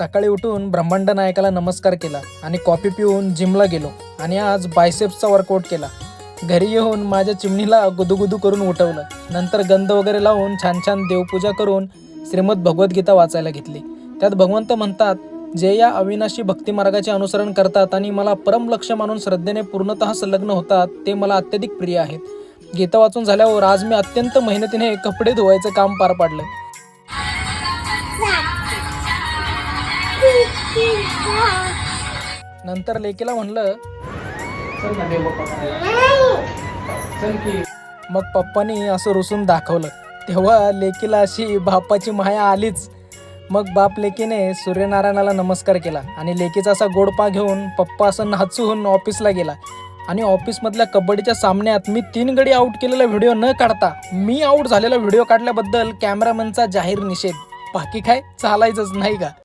सकाळी उठून ब्रह्मांड नायकाला नमस्कार केला आणि कॉफी पिऊन जिमला गेलो आणि आज बायसेप्सचा वर्कआउट केला. घरी येऊन माझ्या चिमणीला गुदुगुदू करून उठवलं. नंतर गंध वगैरे लावून छान छान देवपूजा करून श्रीमद भगवद्गीता वाचायला घेतली. त्यात भगवंत म्हणतात, जे या अविनाशी भक्ती मार्गाचे अनुसरण करतात आणि मला परम लक्ष मानून श्रद्धेने पूर्णतः संलग्न होतात ते मला अत्यधिक प्रिय आहेत. गीता वाचून झाल्यावर आज मी अत्यंत मेहनतीने कपडे धुवायचं काम पार पाडलं. नंतर लेकीला म्हणलं, मग पप्पानी असं रुसून दाखवलं. तेव्हा लेकीला अशी बापाची माया आलीच. मग बाप लेकीने सूर्यनारायणाला नमस्कार केला आणि लेकीचा असा गोडपा घेऊन पप्पा असं नाचून ऑफिसला गेला. आणि ऑफिसमधल्या कबड्डीच्या सामन्यात मी 3 गडी आऊट केलेला व्हिडिओ न काढता मी आऊट झालेला व्हिडिओ काढल्याबद्दल कॅमेरामनचा जाहीर निषेध. बाकी काय चालायचंच नाही का.